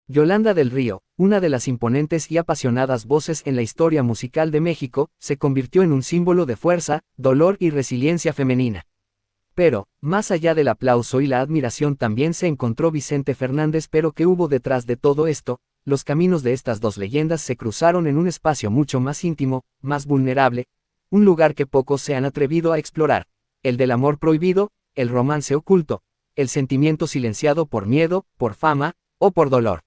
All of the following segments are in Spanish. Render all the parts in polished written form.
Yolanda del Río, una de las imponentes y apasionadas voces en la historia musical de México, se convirtió en un símbolo de fuerza, dolor y resiliencia femenina. Pero, más allá del aplauso y la admiración también se encontró Vicente Fernández. Pero ¿qué hubo detrás de todo esto? Los caminos de estas dos leyendas se cruzaron en un espacio mucho más íntimo, más vulnerable, un lugar que pocos se han atrevido a explorar, el del amor prohibido, el romance oculto, el sentimiento silenciado por miedo, por fama, o por dolor.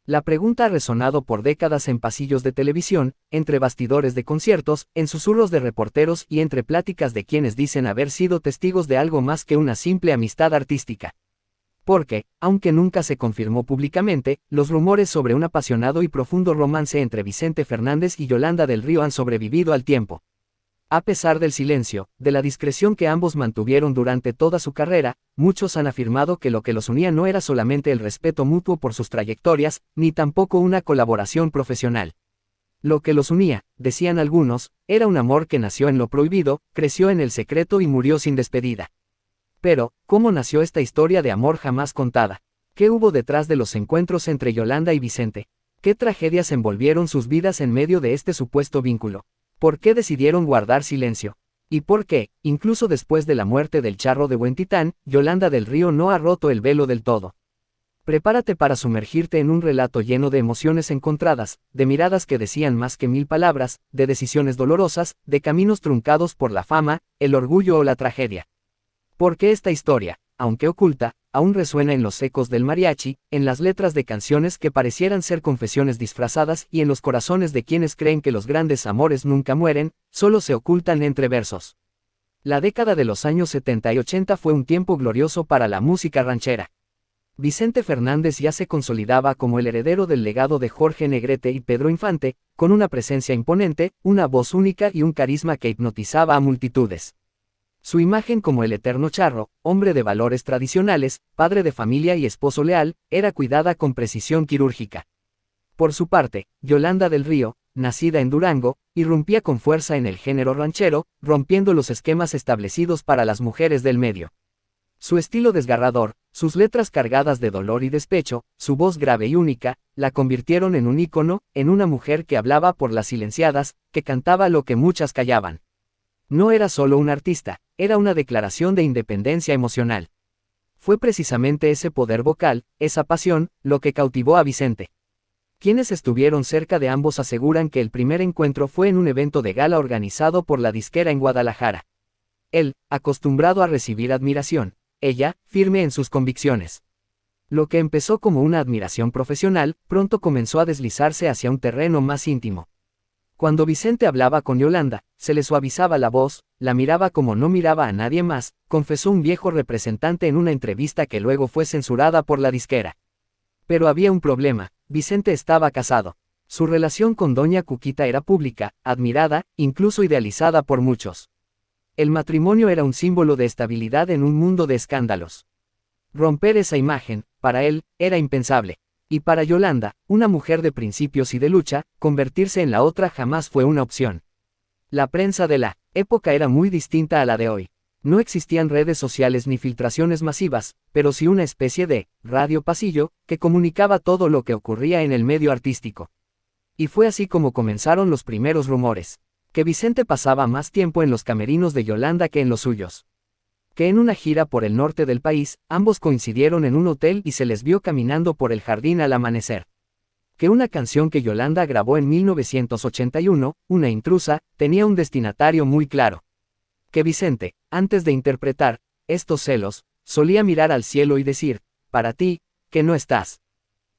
La pregunta ha resonado por décadas en pasillos de televisión, entre bastidores de conciertos, en susurros de reporteros y entre pláticas de quienes dicen haber sido testigos de algo más que una simple amistad artística. Porque, aunque nunca se confirmó públicamente, los rumores sobre un apasionado y profundo romance entre Vicente Fernández y Yolanda del Río han sobrevivido al tiempo. A pesar del silencio, de la discreción que ambos mantuvieron durante toda su carrera, muchos han afirmado que lo que los unía no era solamente el respeto mutuo por sus trayectorias, ni tampoco una colaboración profesional. Lo que los unía, decían algunos, era un amor que nació en lo prohibido, creció en el secreto y murió sin despedida. Pero, ¿cómo nació esta historia de amor jamás contada? ¿Qué hubo detrás de los encuentros entre Yolanda y Vicente? ¿Qué tragedias envolvieron sus vidas en medio de este supuesto vínculo? ¿Por qué decidieron guardar silencio? ¿Y por qué, incluso después de la muerte del Charro de Huentitán, Yolanda del Río no ha roto el velo del todo? Prepárate para sumergirte en un relato lleno de emociones encontradas, de miradas que decían más que 1000 palabras, de decisiones dolorosas, de caminos truncados por la fama, el orgullo o la tragedia. Porque esta historia, aunque oculta, aún resuena en los ecos del mariachi, en las letras de canciones que parecieran ser confesiones disfrazadas y en los corazones de quienes creen que los grandes amores nunca mueren, solo se ocultan entre versos. La década de los años 70 y 80 fue un tiempo glorioso para la música ranchera. Vicente Fernández ya se consolidaba como el heredero del legado de Jorge Negrete y Pedro Infante, con una presencia imponente, una voz única y un carisma que hipnotizaba a multitudes. Su imagen como el eterno charro, hombre de valores tradicionales, padre de familia y esposo leal, era cuidada con precisión quirúrgica. Por su parte, Yolanda del Río, nacida en Durango, irrumpía con fuerza en el género ranchero, rompiendo los esquemas establecidos para las mujeres del medio. Su estilo desgarrador, sus letras cargadas de dolor y despecho, su voz grave y única, la convirtieron en un ícono, en una mujer que hablaba por las silenciadas, que cantaba lo que muchas callaban. No era solo un artista, era una declaración de independencia emocional. Fue precisamente ese poder vocal, esa pasión, lo que cautivó a Vicente. Quienes estuvieron cerca de ambos aseguran que el primer encuentro fue en un evento de gala organizado por la disquera en Guadalajara. Él, acostumbrado a recibir admiración, ella, firme en sus convicciones. Lo que empezó como una admiración profesional, pronto comenzó a deslizarse hacia un terreno más íntimo. Cuando Vicente hablaba con Yolanda, se le suavizaba la voz, la miraba como no miraba a nadie más, confesó un viejo representante en una entrevista que luego fue censurada por la disquera. Pero había un problema, Vicente estaba casado. Su relación con doña Cuquita era pública, admirada, incluso idealizada por muchos. El matrimonio era un símbolo de estabilidad en un mundo de escándalos. Romper esa imagen, para él, era impensable. Y para Yolanda, una mujer de principios y de lucha, convertirse en la otra jamás fue una opción. La prensa de la época era muy distinta a la de hoy. No existían redes sociales ni filtraciones masivas, pero sí una especie de radio pasillo, que comunicaba todo lo que ocurría en el medio artístico. Y fue así como comenzaron los primeros rumores. Que Vicente pasaba más tiempo en los camerinos de Yolanda que en los suyos. Que en una gira por el norte del país, ambos coincidieron en un hotel y se les vio caminando por el jardín al amanecer. Que una canción que Yolanda grabó en 1981, Una intrusa, tenía un destinatario muy claro. Que Vicente, antes de interpretar estos celos, solía mirar al cielo y decir, para ti, que no estás.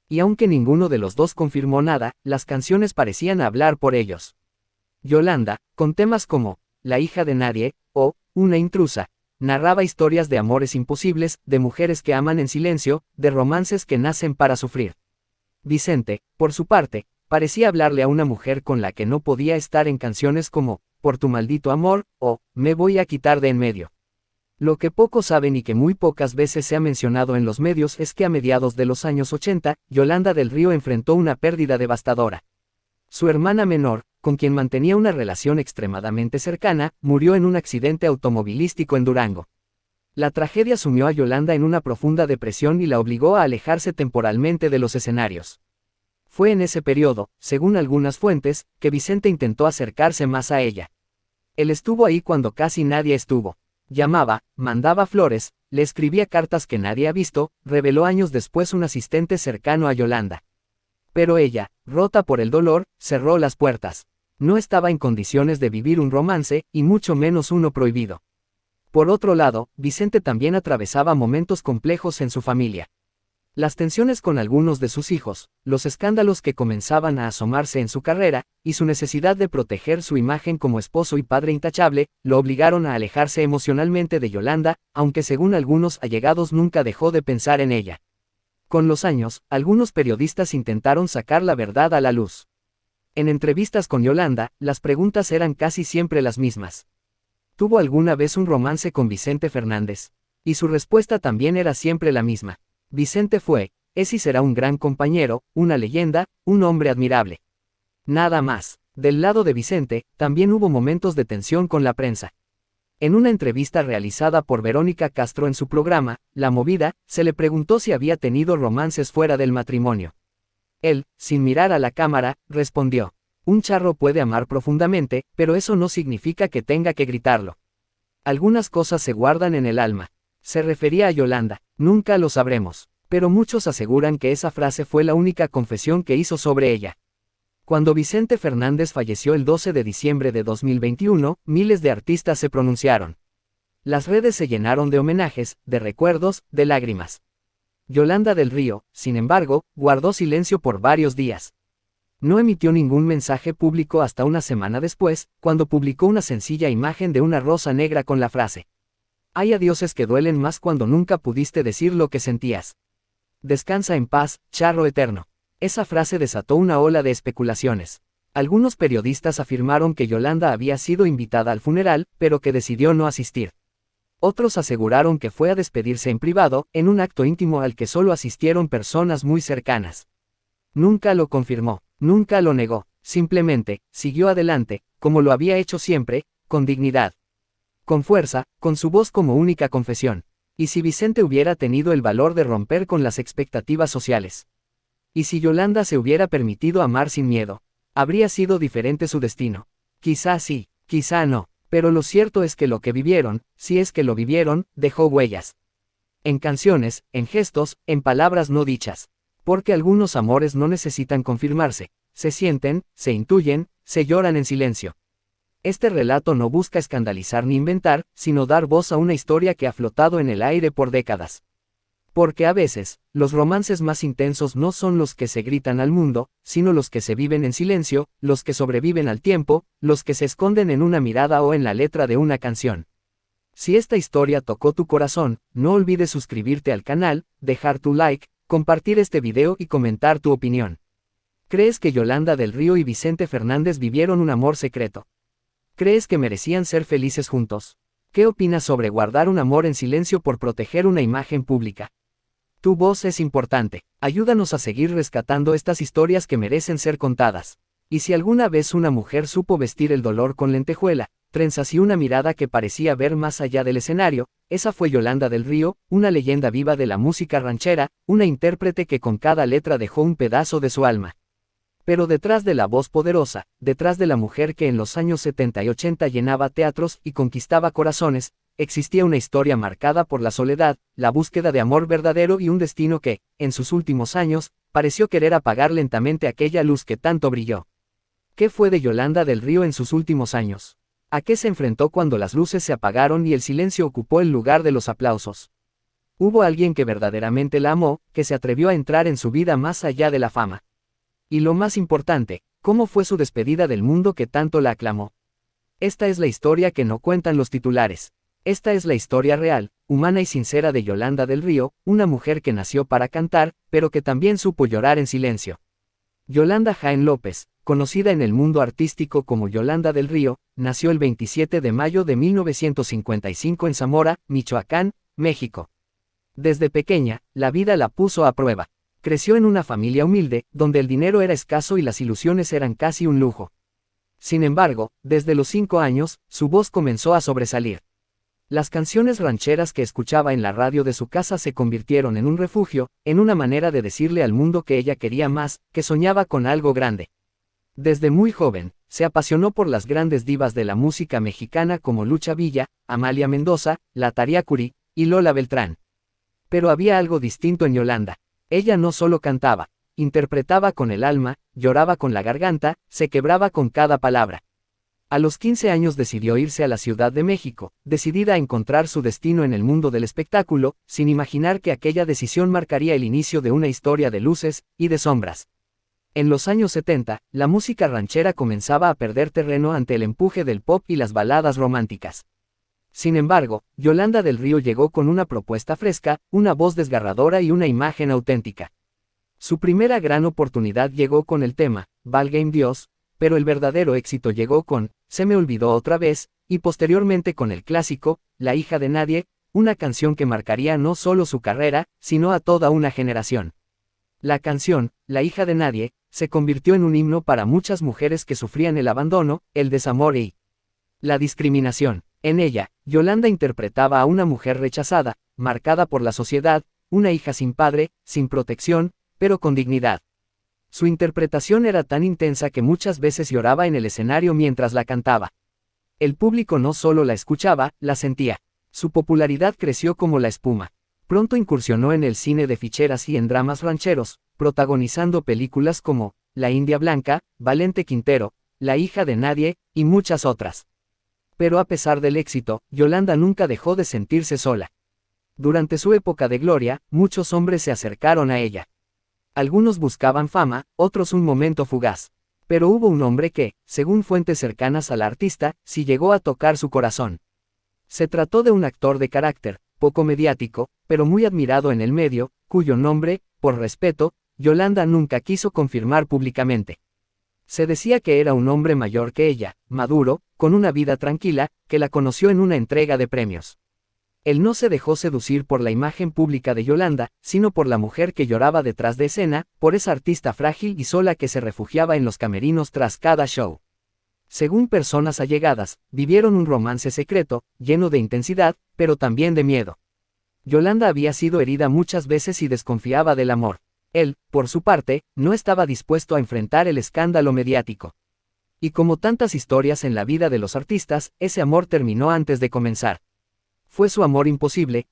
Y aunque ninguno de los dos confirmó nada, las canciones parecían hablar por ellos. Yolanda, con temas como La hija de nadie, o Una intrusa, narraba historias de amores imposibles, de mujeres que aman en silencio, de romances que nacen para sufrir. Vicente, por su parte, parecía hablarle a una mujer con la que no podía estar en canciones como Por tu maldito amor, o Me voy a quitar de en medio. Lo que pocos saben y que muy pocas veces se ha mencionado en los medios es que a mediados de los años 80, Yolanda del Río enfrentó una pérdida devastadora. Su hermana menor, con quien mantenía una relación extremadamente cercana, murió en un accidente automovilístico en Durango. La tragedia sumió a Yolanda en una profunda depresión y la obligó a alejarse temporalmente de los escenarios. Fue en ese periodo, según algunas fuentes, que Vicente intentó acercarse más a ella. Él estuvo ahí cuando casi nadie estuvo. Llamaba, mandaba flores, le escribía cartas que nadie ha visto, reveló años después un asistente cercano a Yolanda. Pero ella, rota por el dolor, cerró las puertas. No estaba en condiciones de vivir un romance, y mucho menos uno prohibido. Por otro lado, Vicente también atravesaba momentos complejos en su familia. Las tensiones con algunos de sus hijos, los escándalos que comenzaban a asomarse en su carrera, y su necesidad de proteger su imagen como esposo y padre intachable, lo obligaron a alejarse emocionalmente de Yolanda, aunque según algunos allegados nunca dejó de pensar en ella. Con los años, algunos periodistas intentaron sacar la verdad a la luz. En entrevistas con Yolanda, las preguntas eran casi siempre las mismas. ¿Tuvo alguna vez un romance con Vicente Fernández? Y su respuesta también era siempre la misma. Vicente fue, es y será un gran compañero, una leyenda, un hombre admirable. Nada más. Del lado de Vicente, también hubo momentos de tensión con la prensa. En una entrevista realizada por Verónica Castro en su programa, La Movida, se le preguntó si había tenido romances fuera del matrimonio. Él, sin mirar a la cámara, respondió: un charro puede amar profundamente, pero eso no significa que tenga que gritarlo. Algunas cosas se guardan en el alma. Se refería a Yolanda, nunca lo sabremos, pero muchos aseguran que esa frase fue la única confesión que hizo sobre ella. Cuando Vicente Fernández falleció el 12 de diciembre de 2021, miles de artistas se pronunciaron. Las redes se llenaron de homenajes, de recuerdos, de lágrimas. Yolanda del Río, sin embargo, guardó silencio por varios días. No emitió ningún mensaje público hasta una semana después, cuando publicó una sencilla imagen de una rosa negra con la frase: hay adioses que duelen más cuando nunca pudiste decir lo que sentías. Descansa en paz, charro eterno. Esa frase desató una ola de especulaciones. Algunos periodistas afirmaron que Yolanda había sido invitada al funeral, pero que decidió no asistir. Otros aseguraron que fue a despedirse en privado, en un acto íntimo al que solo asistieron personas muy cercanas. Nunca lo confirmó, nunca lo negó, simplemente, siguió adelante, como lo había hecho siempre, con dignidad. Con fuerza, con su voz como única confesión. ¿Y si Vicente hubiera tenido el valor de romper con las expectativas sociales? ¿Y si Yolanda se hubiera permitido amar sin miedo? ¿Habría sido diferente su destino? Quizá sí, quizá no, pero lo cierto es que lo que vivieron, si es que lo vivieron, dejó huellas. En canciones, en gestos, en palabras no dichas. Porque algunos amores no necesitan confirmarse, se sienten, se intuyen, se lloran en silencio. Este relato no busca escandalizar ni inventar, sino dar voz a una historia que ha flotado en el aire por décadas. Porque a veces, los romances más intensos no son los que se gritan al mundo, sino los que se viven en silencio, los que sobreviven al tiempo, los que se esconden en una mirada o en la letra de una canción. Si esta historia tocó tu corazón, no olvides suscribirte al canal, dejar tu like, compartir este video y comentar tu opinión. ¿Crees que Yolanda del Río y Vicente Fernández vivieron un amor secreto? ¿Crees que merecían ser felices juntos? ¿Qué opinas sobre guardar un amor en silencio por proteger una imagen pública? Tu voz es importante. Ayúdanos a seguir rescatando estas historias que merecen ser contadas. Y si alguna vez una mujer supo vestir el dolor con lentejuela, trenzas y una mirada que parecía ver más allá del escenario, esa fue Yolanda del Río, una leyenda viva de la música ranchera, una intérprete que con cada letra dejó un pedazo de su alma. Pero detrás de la voz poderosa, detrás de la mujer que en los años 70 y 80 llenaba teatros y conquistaba corazones, existía una historia marcada por la soledad, la búsqueda de amor verdadero y un destino que, en sus últimos años, pareció querer apagar lentamente aquella luz que tanto brilló. ¿Qué fue de Yolanda del Río en sus últimos años? ¿A qué se enfrentó cuando las luces se apagaron y el silencio ocupó el lugar de los aplausos? ¿Hubo alguien que verdaderamente la amó, que se atrevió a entrar en su vida más allá de la fama? Y lo más importante, ¿cómo fue su despedida del mundo que tanto la aclamó? Esta es la historia que no cuentan los titulares. Esta es la historia real, humana y sincera de Yolanda del Río, una mujer que nació para cantar, pero que también supo llorar en silencio. Yolanda Jaén López, conocida en el mundo artístico como Yolanda del Río, nació el 27 de mayo de 1955 en Zamora, Michoacán, México. Desde pequeña, la vida la puso a prueba. Creció en una familia humilde, donde el dinero era escaso y las ilusiones eran casi un lujo. Sin embargo, desde los 5 años, su voz comenzó a sobresalir. Las canciones rancheras que escuchaba en la radio de su casa se convirtieron en un refugio, en una manera de decirle al mundo que ella quería más, que soñaba con algo grande. Desde muy joven, se apasionó por las grandes divas de la música mexicana como Lucha Villa, Amalia Mendoza, La Tariacuri y Lola Beltrán. Pero había algo distinto en Yolanda. Ella no solo cantaba, interpretaba con el alma, lloraba con la garganta, se quebraba con cada palabra. A los 15 años decidió irse a la Ciudad de México, decidida a encontrar su destino en el mundo del espectáculo, sin imaginar que aquella decisión marcaría el inicio de una historia de luces y de sombras. En los años 70, la música ranchera comenzaba a perder terreno ante el empuje del pop y las baladas románticas. Sin embargo, Yolanda del Río llegó con una propuesta fresca, una voz desgarradora y una imagen auténtica. Su primera gran oportunidad llegó con el tema, Válgame Dios, pero el verdadero éxito llegó con Se me olvidó otra vez, y posteriormente con el clásico, La hija de nadie, una canción que marcaría no solo su carrera, sino a toda una generación. La canción, La hija de nadie, se convirtió en un himno para muchas mujeres que sufrían el abandono, el desamor y la discriminación. En ella, Yolanda interpretaba a una mujer rechazada, marcada por la sociedad, una hija sin padre, sin protección, pero con dignidad. Su interpretación era tan intensa que muchas veces lloraba en el escenario mientras la cantaba. El público no solo la escuchaba, la sentía. Su popularidad creció como la espuma. Pronto incursionó en el cine de ficheras y en dramas rancheros, protagonizando películas como La India Blanca, Valente Quintero, La hija de nadie, y muchas otras. Pero a pesar del éxito, Yolanda nunca dejó de sentirse sola. Durante su época de gloria, muchos hombres se acercaron a ella. Algunos buscaban fama, otros un momento fugaz. Pero hubo un hombre que, según fuentes cercanas a la artista, sí llegó a tocar su corazón. Se trató de un actor de carácter, poco mediático, pero muy admirado en el medio, cuyo nombre, por respeto, Yolanda nunca quiso confirmar públicamente. Se decía que era un hombre mayor que ella, maduro, con una vida tranquila, que la conoció en una entrega de premios. Él no se dejó seducir por la imagen pública de Yolanda, sino por la mujer que lloraba detrás de escena, por esa artista frágil y sola que se refugiaba en los camerinos tras cada show. Según personas allegadas, vivieron un romance secreto, lleno de intensidad, pero también de miedo. Yolanda había sido herida muchas veces y desconfiaba del amor. Él, por su parte, no estaba dispuesto a enfrentar el escándalo mediático. Y como tantas historias en la vida de los artistas, ese amor terminó antes de comenzar. Fue su amor imposible,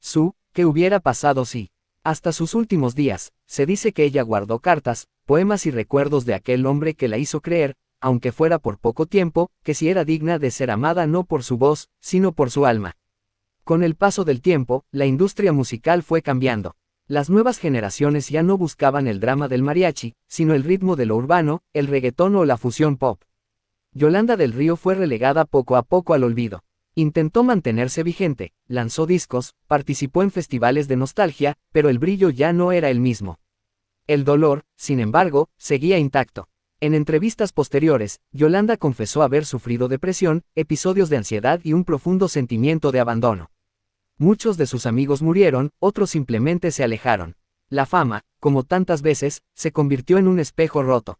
¿qué hubiera pasado si? Hasta sus últimos días, se dice que ella guardó cartas, poemas y recuerdos de aquel hombre que la hizo creer, aunque fuera por poco tiempo, que si era digna de ser amada no por su voz, sino por su alma. Con el paso del tiempo, la industria musical fue cambiando. Las nuevas generaciones ya no buscaban el drama del mariachi, sino el ritmo de lo urbano, el reggaetón o la fusión pop. Yolanda del Río fue relegada poco a poco al olvido. Intentó mantenerse vigente, lanzó discos, participó en festivales de nostalgia, pero el brillo ya no era el mismo. El dolor, sin embargo, seguía intacto. En entrevistas posteriores, Yolanda confesó haber sufrido depresión, episodios de ansiedad y un profundo sentimiento de abandono. Muchos de sus amigos murieron, otros simplemente se alejaron. La fama, como tantas veces, se convirtió en un espejo roto.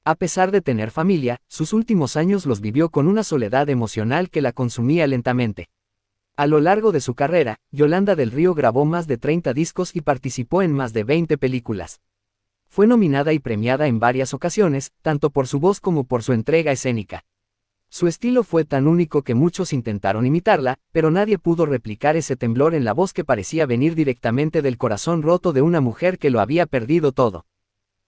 A pesar de tener familia, sus últimos años los vivió con una soledad emocional que la consumía lentamente. A lo largo de su carrera, Yolanda del Río grabó más de 30 discos y participó en más de 20 películas. Fue nominada y premiada en varias ocasiones, tanto por su voz como por su entrega escénica. Su estilo fue tan único que muchos intentaron imitarla, pero nadie pudo replicar ese temblor en la voz que parecía venir directamente del corazón roto de una mujer que lo había perdido todo.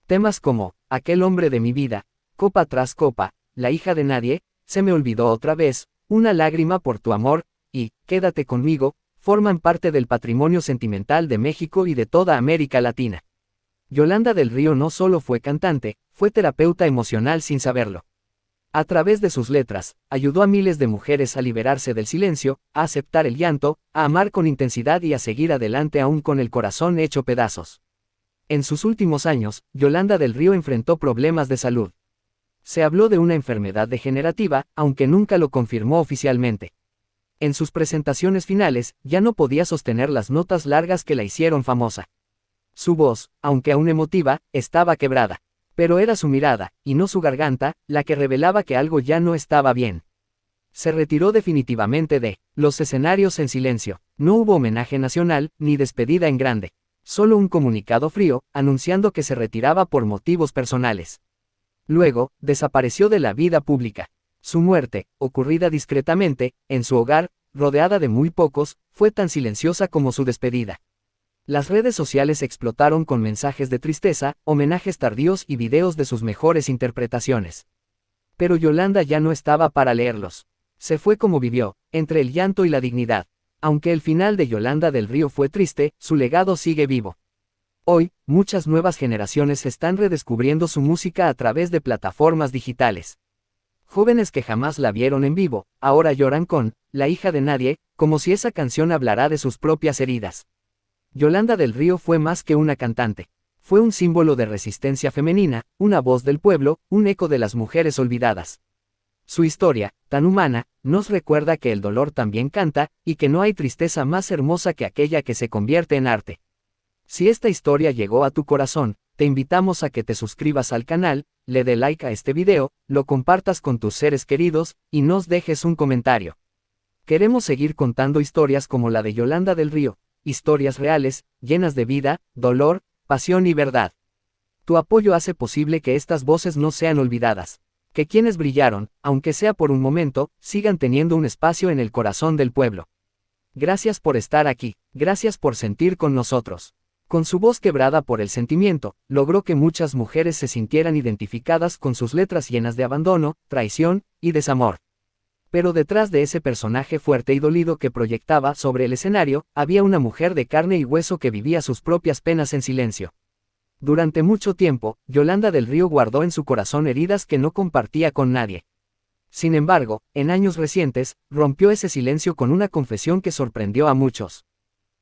Temas como Aquel hombre de mi vida, Copa tras copa, La hija de nadie, Se me olvidó otra vez, Una lágrima por tu amor, y Quédate conmigo, forman parte del patrimonio sentimental de México y de toda América Latina. Yolanda del Río no solo fue cantante, fue terapeuta emocional sin saberlo. A través de sus letras, ayudó a miles de mujeres a liberarse del silencio, a aceptar el llanto, a amar con intensidad y a seguir adelante aún con el corazón hecho pedazos. En sus últimos años, Yolanda del Río enfrentó problemas de salud. Se habló de una enfermedad degenerativa, aunque nunca lo confirmó oficialmente. En sus presentaciones finales, ya no podía sostener las notas largas que la hicieron famosa. Su voz, aunque aún emotiva, estaba quebrada. Pero era su mirada, y no su garganta, la que revelaba que algo ya no estaba bien. Se retiró definitivamente de los escenarios en silencio. No hubo homenaje nacional, ni despedida en grande. Solo un comunicado frío, anunciando que se retiraba por motivos personales. Luego, desapareció de la vida pública. Su muerte, ocurrida discretamente, en su hogar, rodeada de muy pocos, fue tan silenciosa como su despedida. Las redes sociales explotaron con mensajes de tristeza, homenajes tardíos y videos de sus mejores interpretaciones. Pero Yolanda ya no estaba para leerlos. Se fue como vivió, entre el llanto y la dignidad. Aunque el final de Yolanda del Río fue triste, su legado sigue vivo. Hoy, muchas nuevas generaciones están redescubriendo su música a través de plataformas digitales. Jóvenes que jamás la vieron en vivo, ahora lloran con La hija de nadie, como si esa canción hablara de sus propias heridas. Yolanda del Río fue más que una cantante. Fue un símbolo de resistencia femenina, una voz del pueblo, un eco de las mujeres olvidadas. Su historia, tan humana, nos recuerda que el dolor también canta, y que no hay tristeza más hermosa que aquella que se convierte en arte. Si esta historia llegó a tu corazón, te invitamos a que te suscribas al canal, le dé like a este video, lo compartas con tus seres queridos, y nos dejes un comentario. Queremos seguir contando historias como la de Yolanda del Río, historias reales, llenas de vida, dolor, pasión y verdad. Tu apoyo hace posible que estas voces no sean olvidadas. Que quienes brillaron, aunque sea por un momento, sigan teniendo un espacio en el corazón del pueblo. Gracias por estar aquí, gracias por sentir con nosotros. Con su voz quebrada por el sentimiento, logró que muchas mujeres se sintieran identificadas con sus letras llenas de abandono, traición y desamor. Pero detrás de ese personaje fuerte y dolido que proyectaba sobre el escenario, había una mujer de carne y hueso que vivía sus propias penas en silencio. Durante mucho tiempo, Yolanda del Río guardó en su corazón heridas que no compartía con nadie. Sin embargo, en años recientes, rompió ese silencio con una confesión que sorprendió a muchos.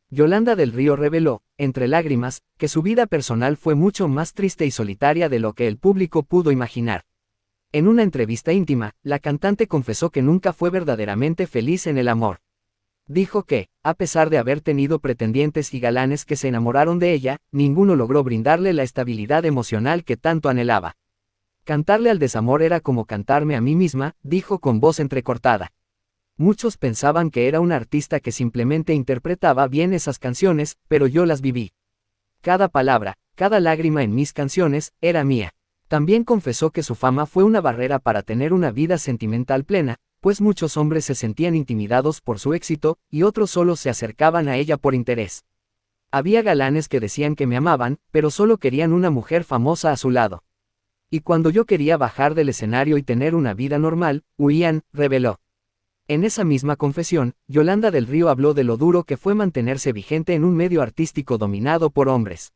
Yolanda del Río reveló, entre lágrimas, que su vida personal fue mucho más triste y solitaria de lo que el público pudo imaginar. En una entrevista íntima, la cantante confesó que nunca fue verdaderamente feliz en el amor. Dijo que, a pesar de haber tenido pretendientes y galanes que se enamoraron de ella, ninguno logró brindarle la estabilidad emocional que tanto anhelaba. Cantarle al desamor era como cantarme a mí misma, dijo con voz entrecortada. Muchos pensaban que era una artista que simplemente interpretaba bien esas canciones, pero yo las viví. Cada palabra, cada lágrima en mis canciones, era mía. También confesó que su fama fue una barrera para tener una vida sentimental plena, pues muchos hombres se sentían intimidados por su éxito, y otros solo se acercaban a ella por interés. Había galanes que decían que me amaban, pero solo querían una mujer famosa a su lado. Y cuando yo quería bajar del escenario y tener una vida normal, huían, reveló. En esa misma confesión, Yolanda del Río habló de lo duro que fue mantenerse vigente en un medio artístico dominado por hombres.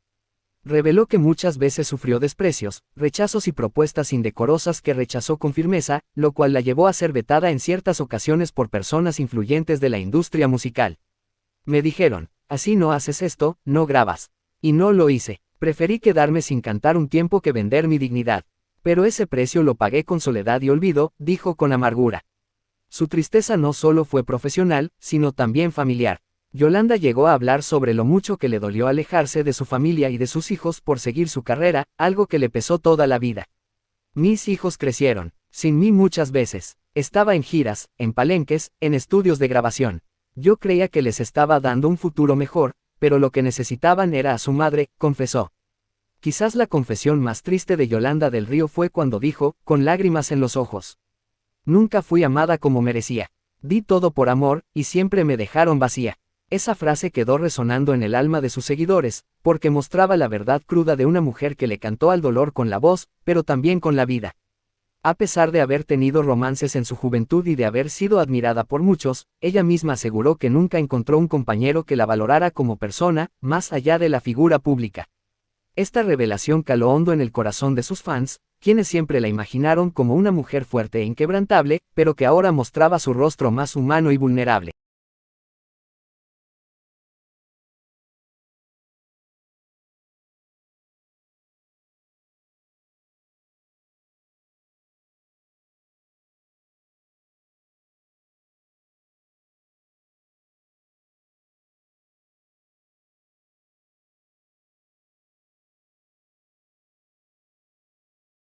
Reveló que muchas veces sufrió desprecios, rechazos y propuestas indecorosas que rechazó con firmeza, lo cual la llevó a ser vetada en ciertas ocasiones por personas influyentes de la industria musical. Me dijeron, así no haces esto, no grabas. Y no lo hice. Preferí quedarme sin cantar un tiempo que vender mi dignidad. Pero ese precio lo pagué con soledad y olvido, dijo con amargura. Su tristeza no solo fue profesional, sino también familiar. Yolanda llegó a hablar sobre lo mucho que le dolió alejarse de su familia y de sus hijos por seguir su carrera, algo que le pesó toda la vida. Mis hijos crecieron, sin mí muchas veces. Estaba en giras, en palenques, en estudios de grabación. Yo creía que les estaba dando un futuro mejor, pero lo que necesitaban era a su madre, confesó. Quizás la confesión más triste de Yolanda del Río fue cuando dijo, con lágrimas en los ojos. Nunca fui amada como merecía. Di todo por amor, y siempre me dejaron vacía. Esa frase quedó resonando en el alma de sus seguidores, porque mostraba la verdad cruda de una mujer que le cantó al dolor con la voz, pero también con la vida. A pesar de haber tenido romances en su juventud y de haber sido admirada por muchos, ella misma aseguró que nunca encontró un compañero que la valorara como persona, más allá de la figura pública. Esta revelación caló hondo en el corazón de sus fans, quienes siempre la imaginaron como una mujer fuerte e inquebrantable, pero que ahora mostraba su rostro más humano y vulnerable.